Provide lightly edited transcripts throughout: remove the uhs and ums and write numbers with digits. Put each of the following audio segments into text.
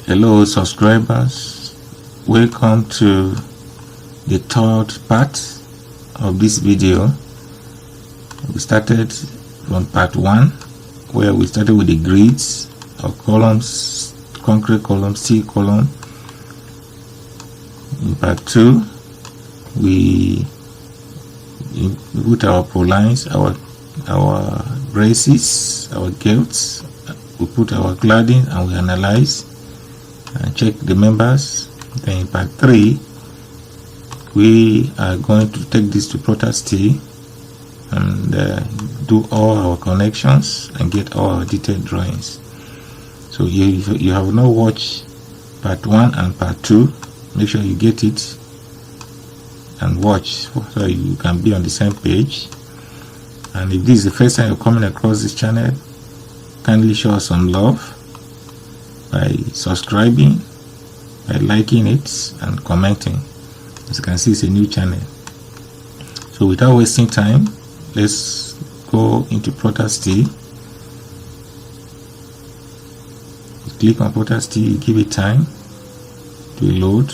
Hello subscribers, welcome to the third part of this video. We started from part 1 where we started with the grids of columns, concrete column, steel column. In part 2 we put our prolines, our braces, our gilts, we put our cladding and we analyze and check the members. Then in part 3 we are going to take this to protest and do all our connections and get all our detailed drawings. So if you have not watched part 1 and part 2, make sure you get it and watch so you can be on the same page. And if this is the first time you're coming across this channel, kindly show us some love by subscribing, by liking it and commenting. As you can see, it's a new channel. So without wasting time, let's go into protest. Click on protest, give it time to load.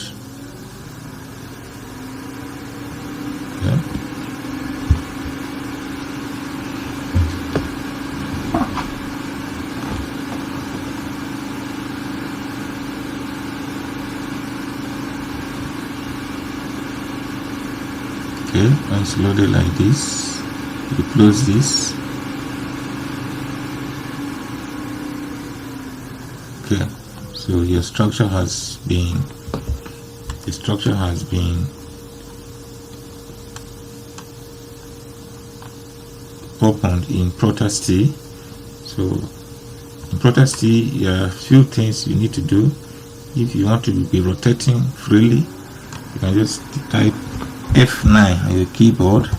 Okay, when it's loaded like this, you close this. Okay, so your structure has been, opened in protest. So in protest, there are a few things you need to do. If you want to be rotating freely, you can just type F9 on your keyboard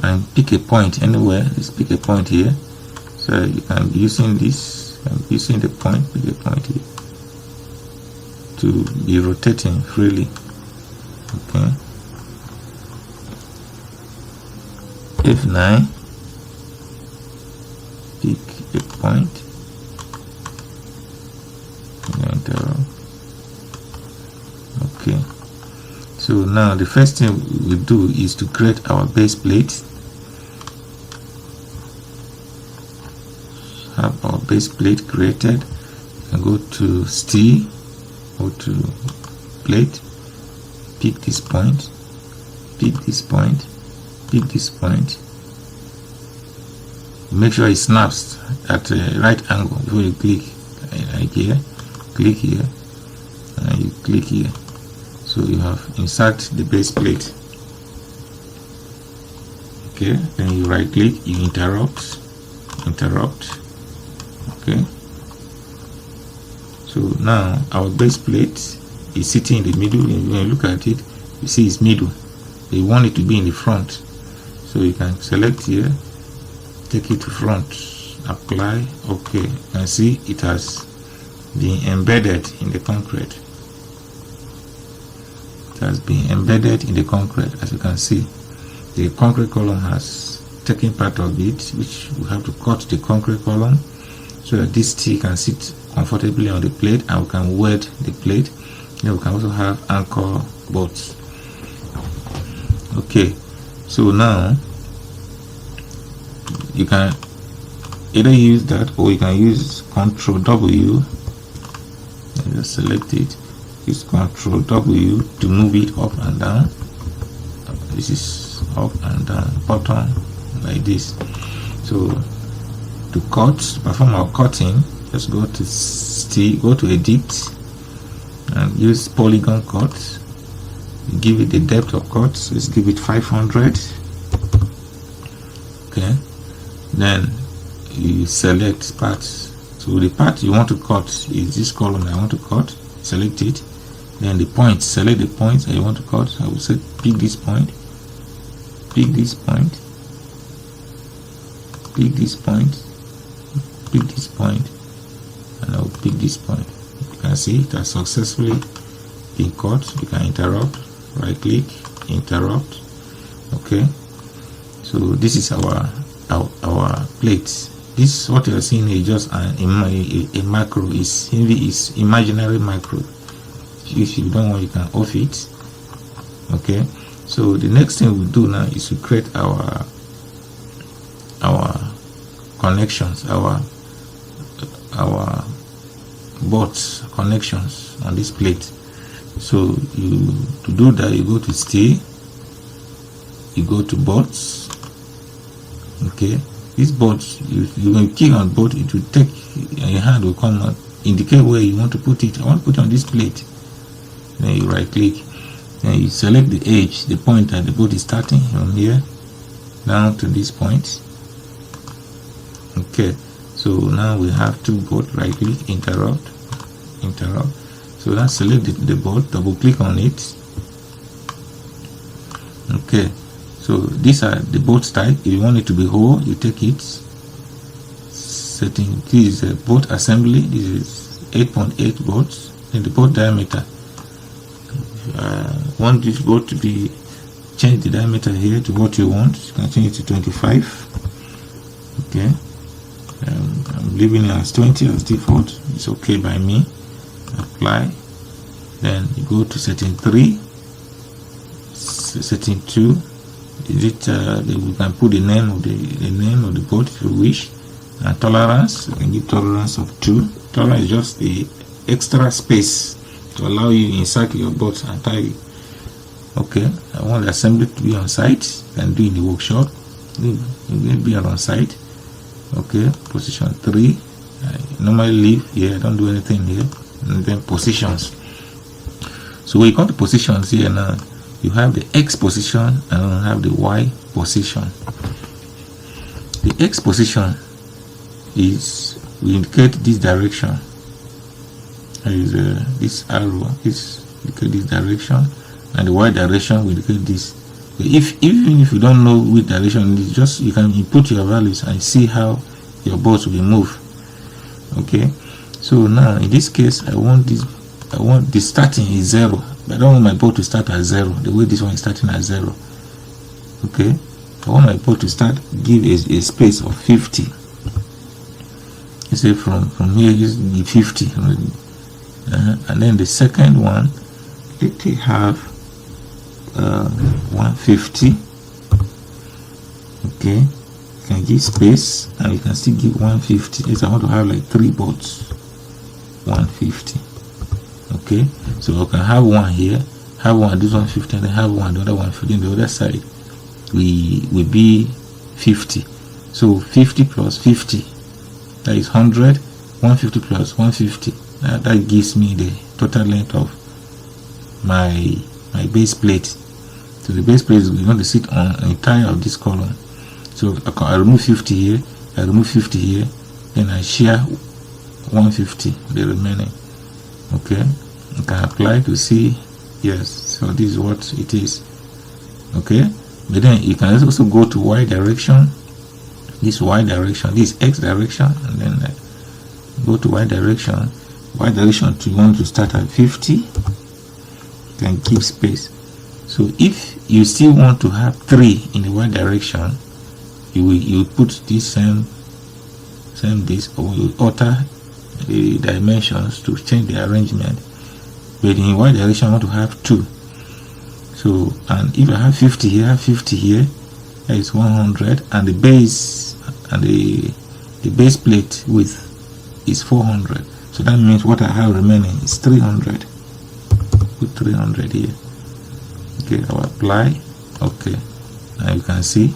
and pick a point anywhere. Just pick a point here. So you can be using this, using the point, pick a point here to be rotating freely. Okay. F9, pick a point, enter. Okay. So now the first thing we do is to create our base plate. Have our base plate created and go to steel, go to plate, pick this point, pick this point, pick this point. Make sure it snaps at the right angle before you click. Like here, click here, and you click here. So you have insert the base plate. Okay, then you right click, you interrupt. Okay, so now our base plate is sitting in the middle. And when you look at it, you see it's middle. You want it to be in the front, so you can select here, take it to front, apply. Okay, you can see it has been embedded in the concrete. Has been embedded in the concrete. As you can see, the concrete column has taken part of it, which we have to cut the concrete column so that this steel can sit comfortably on the plate and we can weld the plate. Then we can also have anchor bolts. Okay, so now you can either use that or you can use Ctrl W and just select it. Use Ctrl W to move it up and down. This is up and down, bottom like this. So to perform our cutting, just go to steel, go to edit and use polygon cut. Give it the depth of cut, so let's give it 500. Okay, then you select parts. So the part you want to cut is this column I want to cut. Select it. Then the points, select the points that you want to cut. I will say pick this point, pick this point, pick this point, pick this point, and I will pick this point. You can see it has successfully been cut. You can interrupt, right click, interrupt. Okay, so this is our plate. This this what you're seeing is just a macro. Is imaginary macro. If you don't want, you can off it. Okay, so the next thing we do now is to create our connections, our bots connections on this plate. So to do that, you go to stay, you go to bots. Okay, these bots, you can click on bot, it will take, and your hand will come out, indicate where you want to put it. I want to put it on this plate. Then you right click, and you select the edge, the point that the boat is starting from here down to this point. Okay, so now we have two boats. Right click, interrupt. So now select the boat, double click on it. Okay, so these are the boat type. If you want it to be whole, you take it, setting. This is a boat assembly. This is 8.8 boats. And the boat diameter, want this boat to be, change the diameter here to what you want. You can change it to 25. Okay, I'm leaving it as 20 as default. It's okay by me. Apply. Then you go to setting 3, setting 2. Is it we can put the name of the boat if you wish, and tolerance. You can give tolerance of 2. Tolerance is just the extra space to allow you to insert your boat and tie it. Okay, I want the assembly to be on site. And do in the workshop. It will be on site. Okay, position 3. I normally leave here. I don't do anything here. And then positions. So when you come to positions here now, you have the X position and you have the Y position. The X position is, we indicate this direction. There is this arrow, this indicate this direction, and the Y direction will indicate this. Even if you don't know which direction, it's just, you can input your values and see how your boat will move. Okay, so now in this case, I want the starting is 0, but I don't want my boat to start at 0 the way this one is starting at 0. Okay, I want my boat to start, give a space of 50. You say from here, just give 50. And then the second one, let it have 150. Okay, you can give space and you can still give 150. Yes, I want to have like 3 boats. 150. Okay, so I can have one here, have one this 150, and then have one the other 150 on the other side. We be 50. So 50 plus 50, that is 100. 150 plus 150, that gives me the total length of my base plate. So the base plate is going to sit on the entire of this column. So I remove 50 here, I remove 50 here, then I share 150 the remaining. Okay, you can apply to see. Yes, so this is what it is. Okay, but then you can also go to Y direction, this Y direction, this X direction, and then go to Y direction. Y direction, you want to start at 50. You can keep space. So if you still want to have 3 in the Y direction, you put this same this, or you alter the dimensions to change the arrangement. But in Y direction, I want to have 2. So, and if I have 50 here, I have 50 here, that is 100, and the base and the base plate width is 400. So that means what I have remaining is 300. Put 300 here. Okay, I'll apply. Okay, now you can see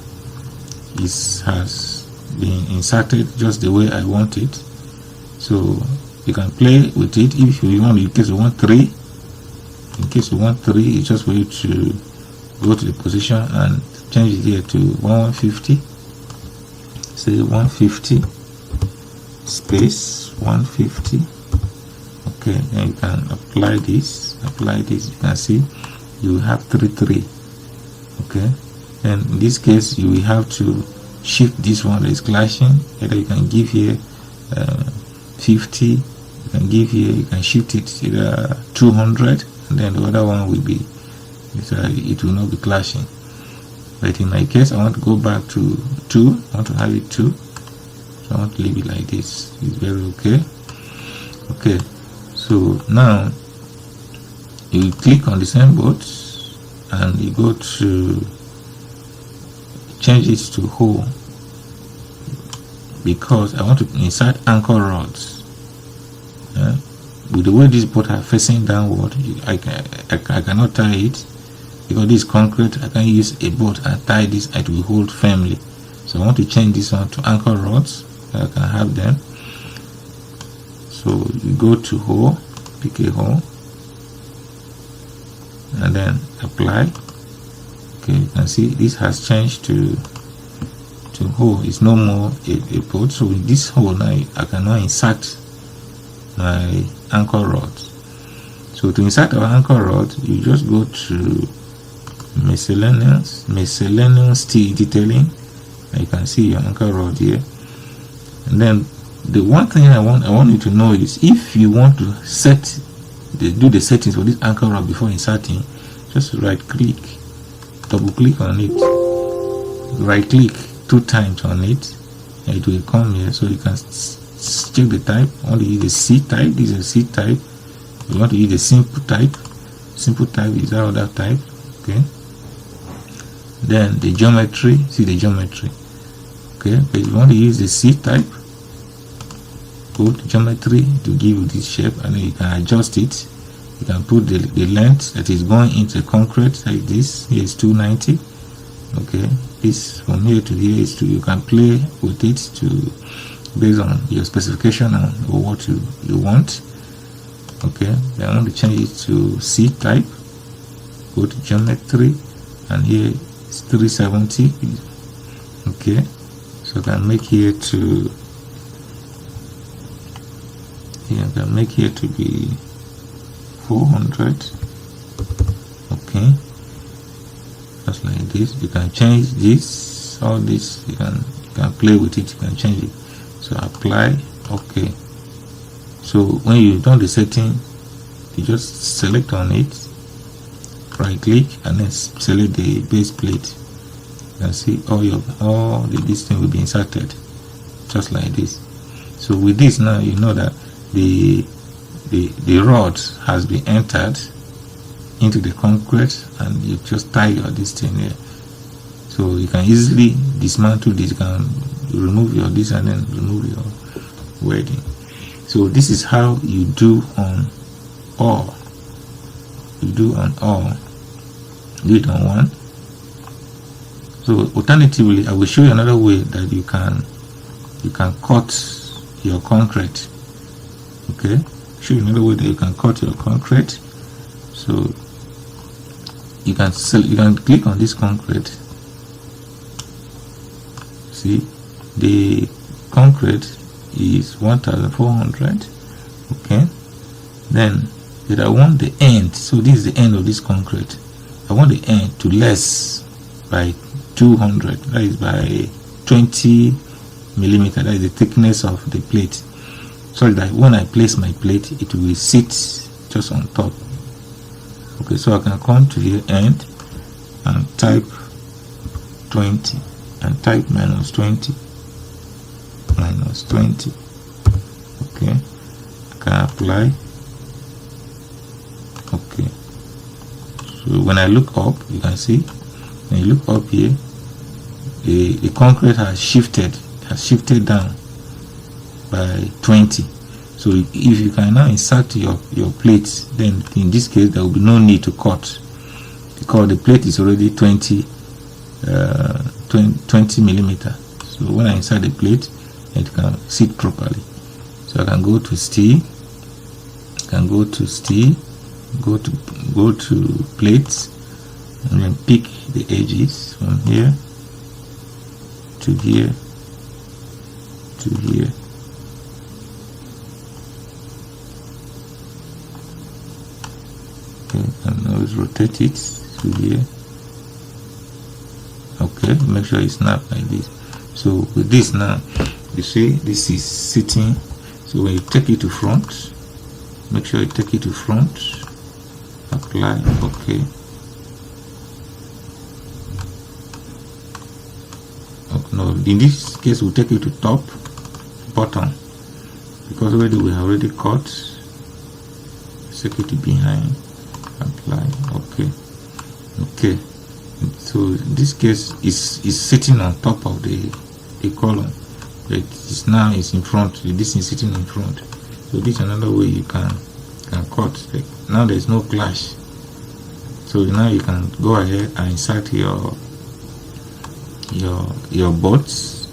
it has been inserted just the way I want it. So you can play with it if you want. In case you want 3, it's just for you to go to the position and change it here to 150. Say 150 space 150. Okay, then you can apply this. You can see you have 3. Okay, and in this case you will have to shift this one that is clashing. Either you can give here 50, you can give here, you can shift it either 200, and then the other one will be, it will not be clashing. But in my case, I want to go back to 2. I want to have it 2. So I want to leave it like this. It's very okay. Okay, so now you click on the same boat and you go to change it to hole, because I want to insert anchor rods. With the way this boat are facing downward, I cannot tie it, because this is concrete. I can use a boat and tie this, it will hold firmly. So I want to change this one to anchor rods, so I can have them. So you go to hole, pick a hole, and then apply. Okay, you can see this has changed to hole. It's no more a boat. So with this hole now, I can now insert my anchor rod. So to insert our anchor rod, you just go to miscellaneous steel detailing, and you can see your anchor rod here. And then the one thing I want you to know is, if you want to do the settings for this anchor rod before inserting, just right click, double click on it, right click 2 times on it, and it will come here. So you can check the type. I want to use the C type. This is a C type. You want to use the simple type. Simple type is our other type. Okay. Then the geometry. See the geometry. Okay. But if you want to use the C type, go to geometry to give you this shape, and then you can adjust it. You can put the length that is going into the concrete like this. Here is 290. Okay. This from here to here is 2. You can play with it to based on your specification and what you want. Okay, then I want to change it to C type. Go to geometry, and here it's 370. Okay, so I can make here to be 400. Okay, just like this. You can change this, all this. You can play with it. You can change it. So apply. Okay, so when you've done the setting, you just select on it, right click, and then select the base plate. You can see this thing will be inserted just like this. So with this now, you know that the rod has been entered into the concrete, and you just tie this thing here. So you can easily dismantle this. You can remove your this and then remove your wedding. So this is how you do on all. You do on all. Do it on one. So alternatively, I will show you another way that you can cut your concrete. Okay, show you another way that you can cut your concrete. So you can click on this concrete. See, the concrete is 1,400. Okay, then I want the end. So this is the end of this concrete. I want the end to less by 200. That is by 20 millimeter. That is the thickness of the plate, so that when I place my plate, it will sit just on top. Okay, so I can come to the end and type 20 and type minus 20. Okay, I can apply. Okay, so when I look up, you can see when you look up here, the concrete has shifted down by 20. So if you can now insert your plates, then in this case there will be no need to cut, because the plate is already 20 millimeter. So when I insert the plate, it can sit properly. So I can go to steel, go to plates, and then pick the edges from here to here to here. Okay, and always rotate it to here. Okay, make sure it's not like this. So with this now, you see this is sitting. So when you take it to front, make sure you take it to front, apply. Okay, no, in this case we'll take it to top, bottom, because already we have already cut security behind. Apply. Okay. So in this case is sitting on top of the column, but it's now is in front. This is sitting in front. So this is another way you can cut. Like now there is no clash. So now you can go ahead and insert your bots.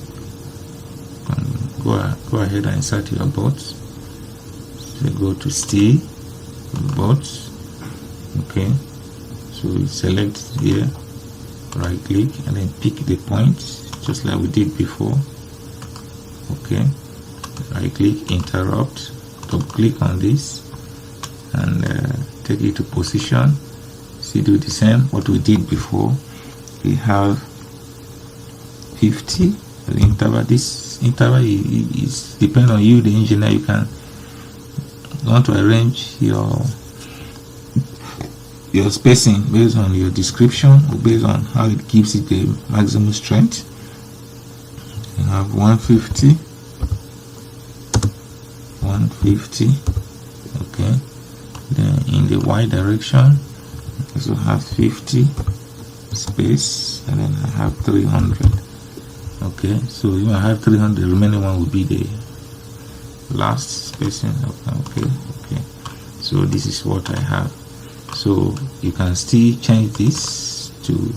Go ahead and insert your bots. So go to stay bots. Okay, so you select here, right click, and then pick the points just like we did before. Okay, right click, interrupt, double click on this, and take it to position. See, do the same what we did before. We have 50 the interval. This interval is depend on you, the engineer. You can want to arrange your spacing based on your description or based on how it gives it the maximum strength. You have 150. Okay, then in the y direction also have 50 space, and then I have 300. Okay, so you have 300, the remaining one will be the last spacing. Okay, so this is what I have. So you can still change this to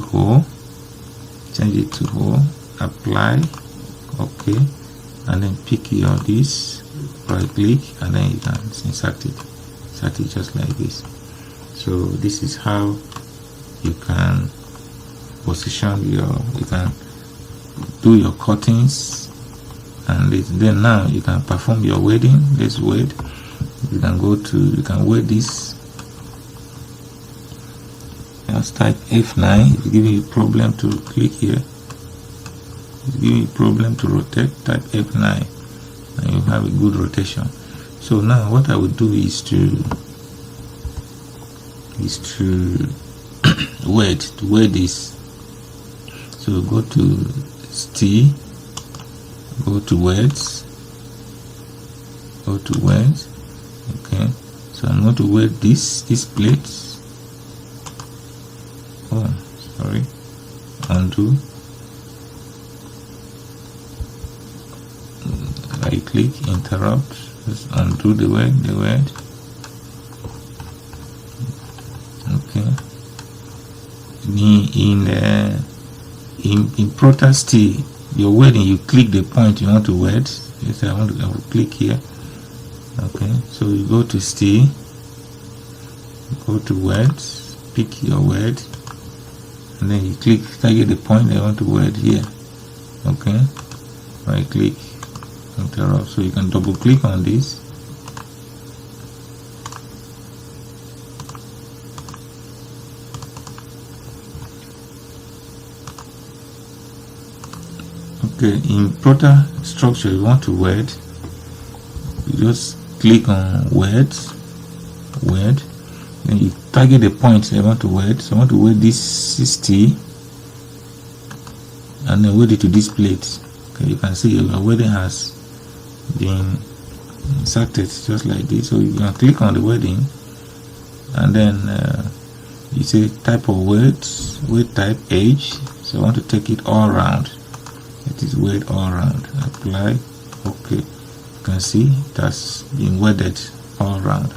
whole, change it to whole, apply. Okay, and then pick your this, right click, and then you can insert it just like this. So this is how you can position you can do your cuttings, and then now you can perform your welding. Let's weld. You can weld this. Just type F9. If it gives you a problem to click here, if it gives you a problem to rotate, type F9, and you have a good rotation. So now what I would do is to weld this. So go to steel, go to welds. Okay, so I'm going to weld these plates. Oh, sorry, undo, right click, interrupt, just undo the weld. Okay, in Protas steel, your welding, you click the point you want to weld. Yes, I will click here. Okay, so you go to steel, go to weld, pick your weld, and then you click, target the point I want to weld here. Okay, right click, interrupt. So you can double click on this. Okay, in Prota structure, you want to weld, you just click on weld, then you target the point you want to weld. So I want to weld this 60, and then weld it to this plate. Okay, you can see your welding has been inserted just like this. So you can click on the welding, and then you say type of weld type, age. So I want to take it all around. It is weld all around. Apply. Okay, you can see it has been welded all around.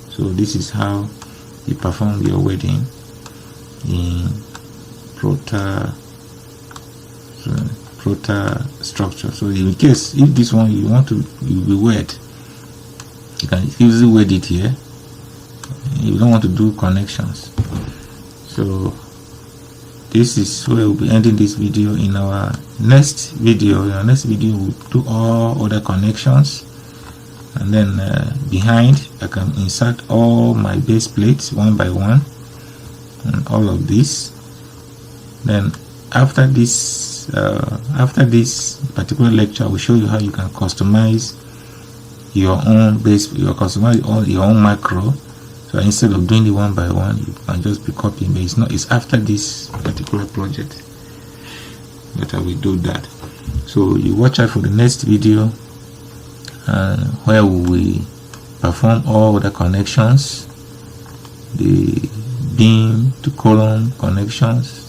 So this is how you perform your welding in Prota structure. So in case if this one you want to be weld, you can easily weld it here. You don't want to do connections. So this is where we'll be ending this video. In our next video, we'll do all other connections, and then behind I can insert all my base plates one by one, and all of this. Then after this particular lecture, I will show you how you can customize your own base, customize all your own macro. So instead of doing it one by one, you can just be copying, but it's after this particular project that I will do that. So you watch out for the next video, where we will perform all the connections, the beam to column connections,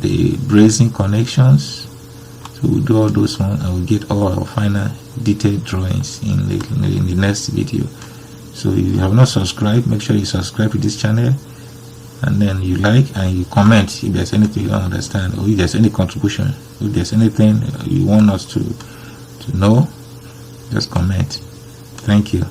the bracing connections. So we'll do all those ones, and we'll get all our final detailed drawings in the next video. So if you have not subscribed, make sure you subscribe to this channel, and then you like and you comment if there's anything you don't understand, or if there's any contribution, if there's anything you want us to know, just comment. Thank you.